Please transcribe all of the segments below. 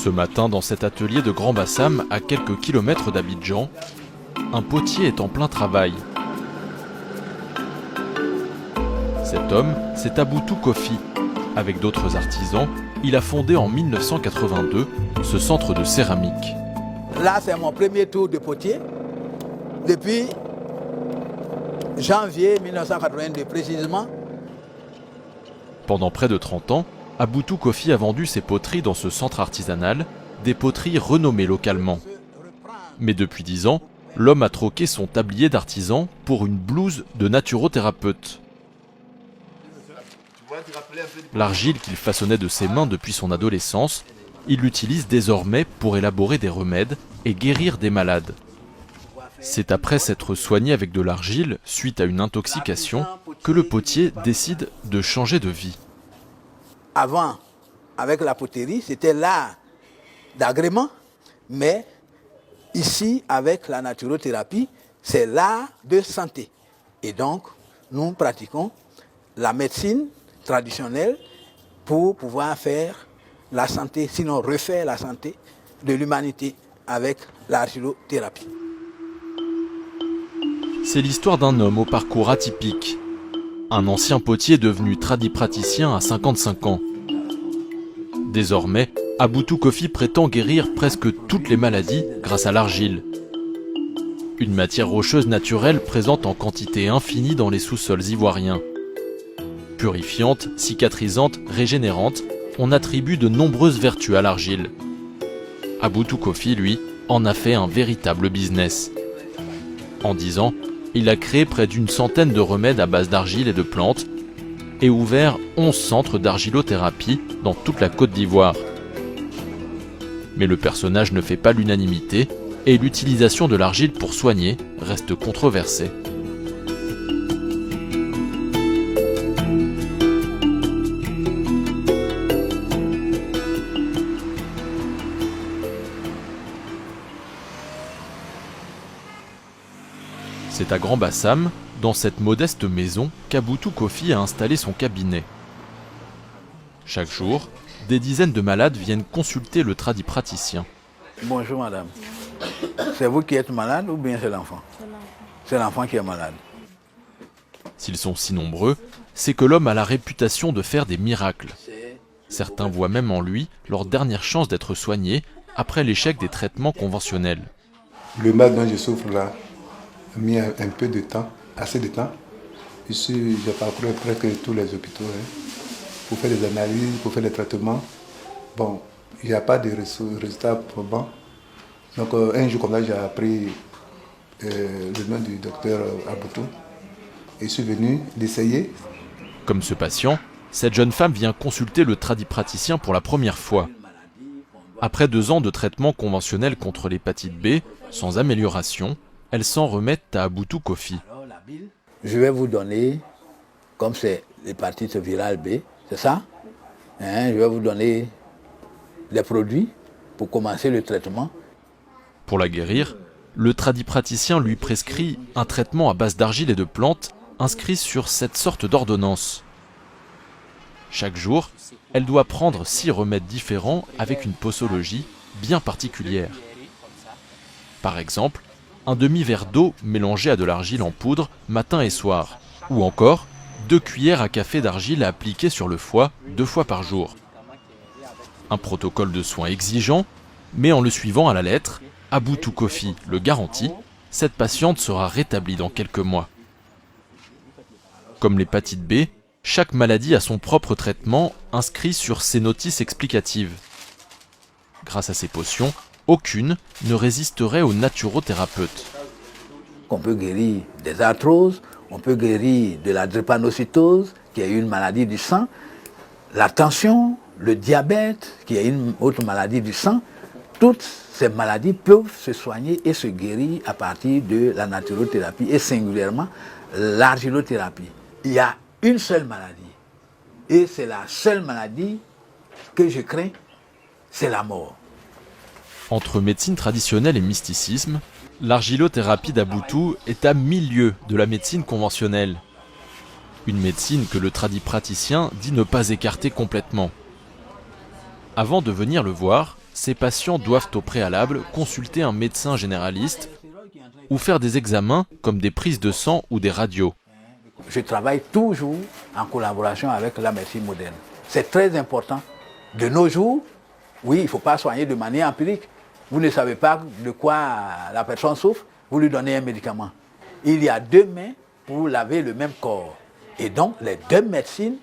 Ce matin, dans cet atelier de Grand Bassam, à quelques kilomètres d'Abidjan, un potier est en plein travail. Cet homme, c'est Aboutou Kofi. Avec d'autres artisans, il a fondé en 1982 ce centre de céramique. Là, c'est mon premier tour de potier. Depuis janvier 1982 précisément. Pendant près de 30 ans, Aboutou Kofi a vendu ses poteries dans ce centre artisanal, des poteries renommées localement. Mais depuis 10 ans, l'homme a troqué son tablier d'artisan pour une blouse de naturothérapeute. L'argile qu'il façonnait de ses mains depuis son adolescence, il l'utilise désormais pour élaborer des remèdes et guérir des malades. C'est après s'être soigné avec de l'argile, suite à une intoxication, que le potier décide de changer de vie. Avant, avec la poterie, c'était l'art d'agrément, mais ici, avec la naturothérapie, c'est l'art de santé. Et donc, nous pratiquons la médecine traditionnelle pour pouvoir faire la santé, sinon refaire la santé de l'humanité avec l'argilothérapie. C'est l'histoire d'un homme au parcours atypique. Un ancien potier devenu tradipraticien à 55 ans. Désormais, Aboutou Kofi prétend guérir presque toutes les maladies grâce à l'argile. Une matière rocheuse naturelle présente en quantité infinie dans les sous-sols ivoiriens. Purifiante, cicatrisante, régénérante, on attribue de nombreuses vertus à l'argile. Aboutou Kofi, lui, en a fait un véritable business. En 10 ans, il a créé près d'une centaine de remèdes à base d'argile et de plantes et ouvert 11 centres d'argilothérapie dans toute la Côte d'Ivoire. Mais le personnage ne fait pas l'unanimité et l'utilisation de l'argile pour soigner reste controversée. C'est à Grand Bassam, dans cette modeste maison, qu'Aboutou Kofi a installé son cabinet. Chaque jour, des dizaines de malades viennent consulter le tradipraticien. Bonjour madame. C'est vous qui êtes malade ou bien c'est l'enfant? C'est l'enfant qui est malade. S'ils sont si nombreux, c'est que l'homme a la réputation de faire des miracles. Certains voient même en lui leur dernière chance d'être soignés après l'échec des traitements conventionnels. Le mal dont je souffre là a mis un peu de temps, assez de temps. Ici, j'ai parcouru presque tous les hôpitaux pour faire des analyses, pour faire des traitements. Bon, il n'y a pas de résultats probants. Donc un jour comme ça, j'ai appris le nom du docteur Aboutou et je suis venu l'essayer. Comme ce patient, cette jeune femme vient consulter le tradipraticien pour la première fois. Après 2 ans de traitement conventionnel contre l'hépatite B, sans amélioration, elle s'en remet à Aboutou Kofi. Je vais vous donner, comme c'est l'hépatite virale B, c'est ça? Je vais vous donner des produits pour commencer le traitement. Pour la guérir, le tradipraticien lui prescrit un traitement à base d'argile et de plantes inscrit sur cette sorte d'ordonnance. Chaque jour, elle doit prendre 6 remèdes différents avec une posologie bien particulière. Par exemple, un demi-verre d'eau mélangé à de l'argile en poudre matin et soir, ou encore 2 cuillères à café d'argile à appliquer sur le foie 2 fois par jour. Un protocole de soins exigeant, mais en le suivant à la lettre, Aboutou Kofi le garantit, cette patiente sera rétablie dans quelques mois. Comme l'hépatite B, chaque maladie a son propre traitement inscrit sur ses notices explicatives. Grâce à ces potions, aucune ne résisterait aux naturothérapeutes. On peut guérir des arthroses, on peut guérir de la drépanocytose, qui est une maladie du sang, la tension, le diabète, qui est une autre maladie du sang. Toutes ces maladies peuvent se soigner et se guérir à partir de la naturothérapie et singulièrement l'argilothérapie. Il y a une seule maladie et c'est la seule maladie que je crains, c'est la mort. Entre médecine traditionnelle et mysticisme, l'argilothérapie d'Aboutou est à 1000 lieues de la médecine conventionnelle. Une médecine que le tradipraticien dit ne pas écarter complètement. Avant de venir le voir, ces patients doivent au préalable consulter un médecin généraliste ou faire des examens comme des prises de sang ou des radios. Je travaille toujours en collaboration avec la médecine moderne. C'est très important. De nos jours, oui, il ne faut pas soigner de manière empirique. Vous ne savez pas de quoi la personne souffre, vous lui donnez un médicament. Il y a deux mains pour laver le même corps. Et donc, les deux médecines,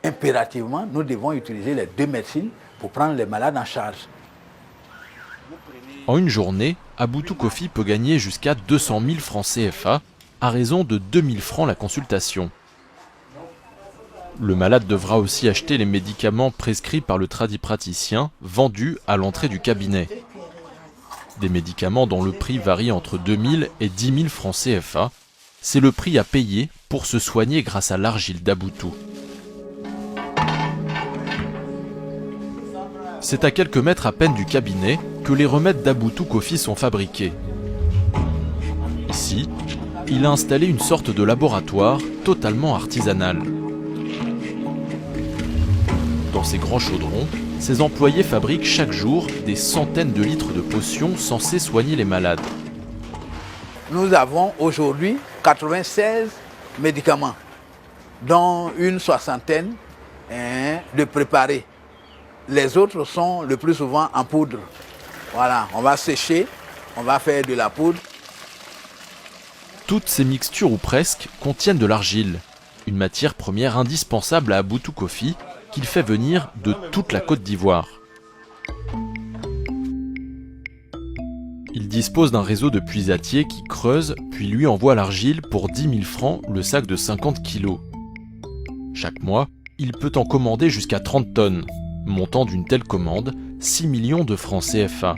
impérativement, nous devons utiliser les deux médecines pour prendre les malades en charge. En une journée, Aboutou Kofi peut gagner jusqu'à 200 000 francs CFA, à raison de 2 000 francs la consultation. Le malade devra aussi acheter les médicaments prescrits par le tradipraticien, vendus à l'entrée du cabinet. Des médicaments dont le prix varie entre 2 000 et 10 000 francs CFA. C'est le prix à payer pour se soigner grâce à l'argile d'Aboutou. C'est à quelques mètres à peine du cabinet que les remèdes d'Aboutou Kofi sont fabriqués. Ici, il a installé une sorte de laboratoire totalement artisanal. Dans ces grands chaudrons, ses employés fabriquent chaque jour des centaines de litres de potions censées soigner les malades. Nous avons aujourd'hui 96 médicaments, dont une soixantaine de préparés. Les autres sont le plus souvent en poudre. Voilà, on va sécher, on va faire de la poudre. Toutes ces mixtures ou presque contiennent de l'argile, une matière première indispensable à Aboutou Kofi qu'il fait venir de toute la Côte d'Ivoire. Il dispose d'un réseau de puisatiers qui creusent puis lui envoient l'argile pour 10 000 francs le sac de 50 kilos. Chaque mois, il peut en commander jusqu'à 30 tonnes, montant d'une telle commande 6 millions de francs CFA.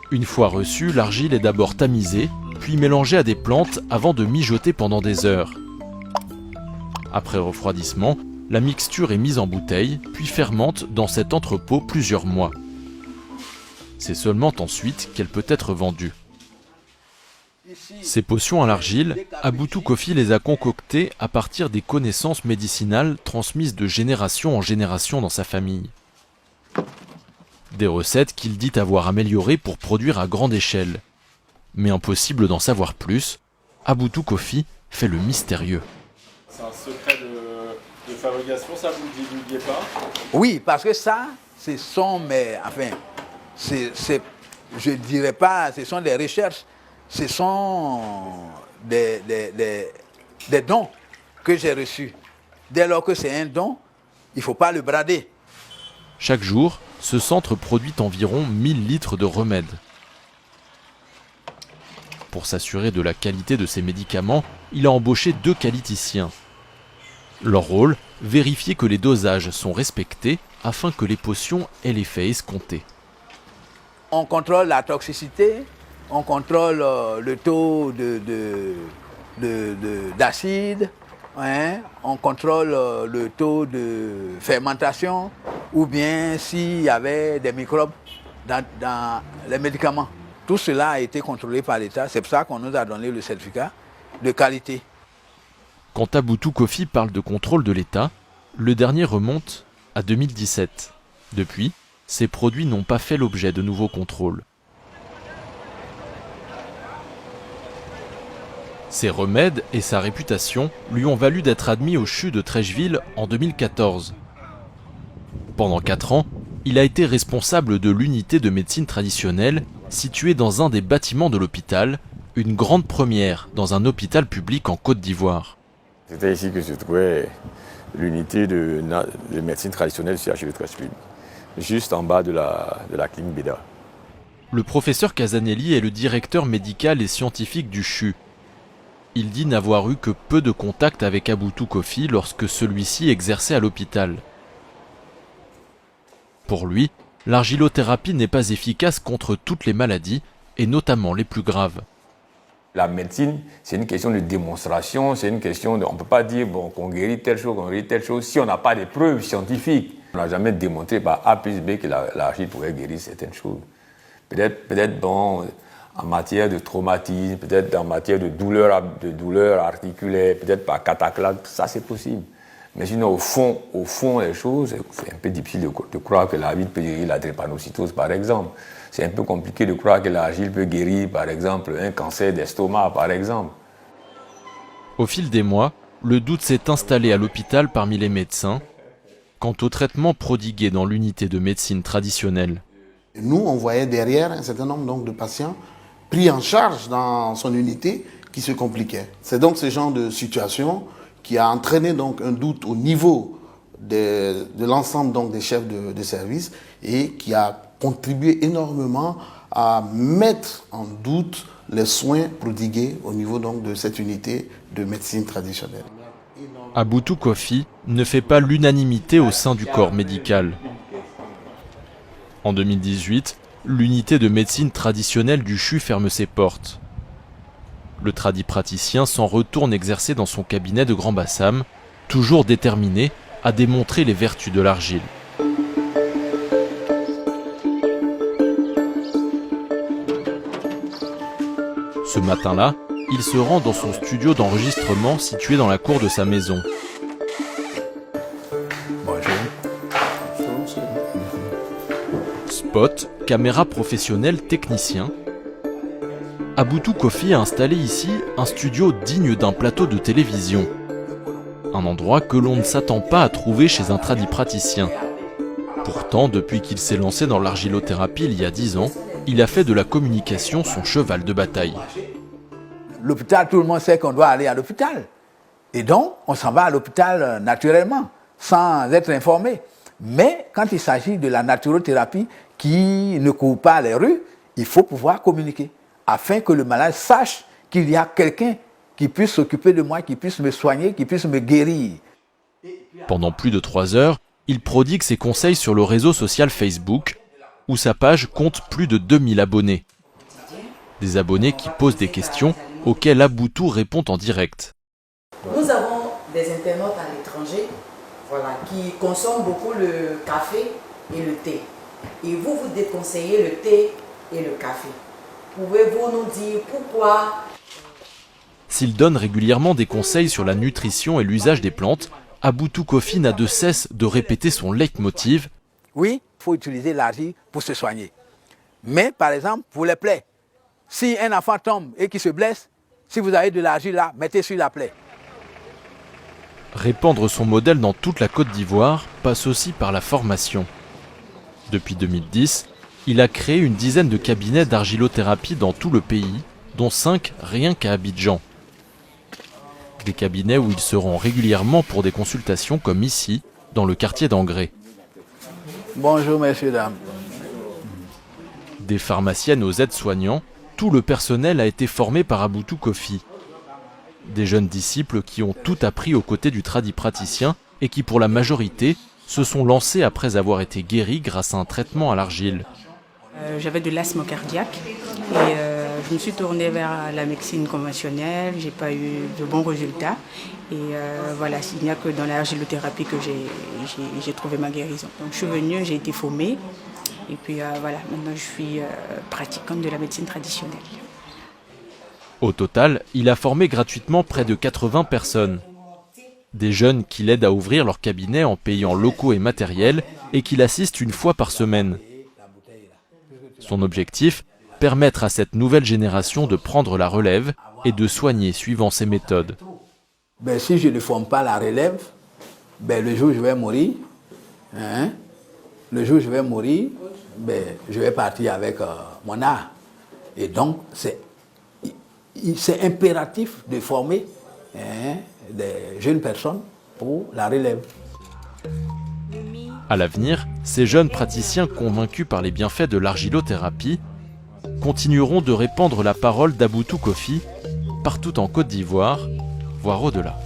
Une fois reçue, l'argile est d'abord tamisée, puis mélangée à des plantes avant de mijoter pendant des heures. Après refroidissement, la mixture est mise en bouteille, puis fermente dans cet entrepôt plusieurs mois. C'est seulement ensuite qu'elle peut être vendue. Ces potions à l'argile, Aboutou Kofi les a concoctées à partir des connaissances médicinales transmises de génération en génération dans sa famille. Des recettes qu'il dit avoir améliorées pour produire à grande échelle. Mais impossible d'en savoir plus, Aboutou Kofi fait le mystérieux. C'est un secret de fabrication, ça vous ne divulguez pas? Oui, parce que ça, ce sont mes... Enfin, je ne dirais pas, ce sont des recherches, ce sont des dons que j'ai reçus. Dès lors que c'est un don, il ne faut pas le brader. Chaque jour, ce centre produit environ 1000 litres de remèdes. Pour s'assurer de la qualité de ces médicaments, il a embauché 2 qualiticiens. Leur rôle, vérifier que les dosages sont respectés afin que les potions aient l'effet escompté. On contrôle la toxicité, on contrôle le taux d'acide, on contrôle le taux de fermentation, ou bien s'il y avait des microbes dans les médicaments. Tout cela a été contrôlé par l'État, c'est pour ça qu'on nous a donné le certificat de qualité. Quand Aboutou Kofi parle de contrôle de l'État, le dernier remonte à 2017. Depuis, ces produits n'ont pas fait l'objet de nouveaux contrôles. Ses remèdes et sa réputation lui ont valu d'être admis au CHU de Trècheville en 2014. Pendant 4 ans, il a été responsable de l'unité de médecine traditionnelle située dans un des bâtiments de l'hôpital, une grande première dans un hôpital public en Côte d'Ivoire. C'était ici que se trouvait l'unité de médecine traditionnelle du CHU de Trècheville, juste en bas de la clinique Béda. Le professeur Casanelli est le directeur médical et scientifique du CHU. Il dit n'avoir eu que peu de contact avec Aboutou Kofi lorsque celui-ci exerçait à l'hôpital. Pour lui, l'argilothérapie n'est pas efficace contre toutes les maladies, et notamment les plus graves. La médecine, c'est une question de démonstration, c'est une question de... On ne peut pas dire qu'on guérit telle chose, qu'on guérit telle chose, si on n'a pas de preuves scientifiques. On n'a jamais démontré par A plus B que l'argile pouvait guérir certaines choses. Peut-être en matière de traumatisme, peut-être en matière de douleur articulaire, peut-être par cataclysme, ça c'est possible. Mais sinon, au fond des choses, c'est un peu difficile de croire que l'argile peut guérir la drépanocytose, par exemple. C'est un peu compliqué de croire que l'argile peut guérir, par exemple, un cancer d'estomac, par exemple. Au fil des mois, le doute s'est installé à l'hôpital parmi les médecins quant au traitement prodigué dans l'unité de médecine traditionnelle. Nous, on voyait derrière un certain nombre donc, de patients pris en charge dans son unité qui se compliquaient. C'est donc ce genre de situation qui a entraîné donc un doute au niveau de l'ensemble donc des chefs de service et qui a contribué énormément à mettre en doute les soins prodigués au niveau donc de cette unité de médecine traditionnelle. Aboutou Kofi ne fait pas l'unanimité au sein du corps médical. En 2018, l'unité de médecine traditionnelle du CHU ferme ses portes. Le tradipraticien s'en retourne exercer dans son cabinet de Grand Bassam, toujours déterminé à démontrer les vertus de l'argile. Ce matin-là, il se rend dans son studio d'enregistrement situé dans la cour de sa maison. Spot, caméra professionnelle, technicien. Aboutou Kofi a installé ici un studio digne d'un plateau de télévision. Un endroit que l'on ne s'attend pas à trouver chez un tradipraticien. Pourtant, depuis qu'il s'est lancé dans l'argilothérapie il y a 10 ans, il a fait de la communication son cheval de bataille. L'hôpital, tout le monde sait qu'on doit aller à l'hôpital. Et donc, on s'en va à l'hôpital naturellement, sans être informé. Mais quand il s'agit de la naturothérapie qui ne court pas les rues, il faut pouvoir communiquer, afin que le malade sache qu'il y a quelqu'un qui puisse s'occuper de moi, qui puisse me soigner, qui puisse me guérir. Pendant plus de 3 heures, il prodigue ses conseils sur le réseau social Facebook, où sa page compte plus de 2000 abonnés. Des abonnés qui posent des questions auxquelles Aboutou répond en direct. Nous avons des internautes à l'étranger qui consomment beaucoup le café et le thé. Et vous déconseillez le thé et le café. Pouvez-vous nous dire pourquoi? S'il donne régulièrement des conseils sur la nutrition et l'usage des plantes, Aboutou Kofi n'a de cesse de répéter son leitmotiv. Oui, il faut utiliser l'argile pour se soigner. Mais par exemple, pour les plaies, si un enfant tombe et qu'il se blesse, si vous avez de l'argile là, mettez sur la plaie. Répandre son modèle dans toute la Côte d'Ivoire passe aussi par la formation. Depuis 2010, il a créé une dizaine de cabinets d'argilothérapie dans tout le pays, dont 5 rien qu'à Abidjan. Des cabinets où il se rend régulièrement pour des consultations comme ici, dans le quartier d'Angré. Bonjour messieurs, dames. Des pharmaciennes aux aides-soignants, tout le personnel a été formé par Aboutou Kofi. Des jeunes disciples qui ont tout appris aux côtés du tradipraticien et qui pour la majorité se sont lancés après avoir été guéris grâce à un traitement à l'argile. J'avais de l'asthme cardiaque et je me suis tournée vers la médecine conventionnelle, j'ai pas eu de bons résultats et voilà, il n'y a que dans l'argilothérapie que j'ai trouvé ma guérison. Donc je suis venue, j'ai été formée et puis voilà, maintenant je suis pratiquante de la médecine traditionnelle. Au total, il a formé gratuitement près de 80 personnes. Des jeunes qui l'aident à ouvrir leur cabinet en payant locaux et matériel et qui l'assistent une fois par semaine. Son objectif, permettre à cette nouvelle génération de prendre la relève et de soigner suivant ses méthodes. Si je ne forme pas la relève, le jour où je vais mourir, je vais partir avec mon art. Et donc, c'est impératif de former des jeunes personnes pour la relève. À l'avenir, ces jeunes praticiens convaincus par les bienfaits de l'argilothérapie continueront de répandre la parole d'Aboutou Kofi partout en Côte d'Ivoire, voire au-delà.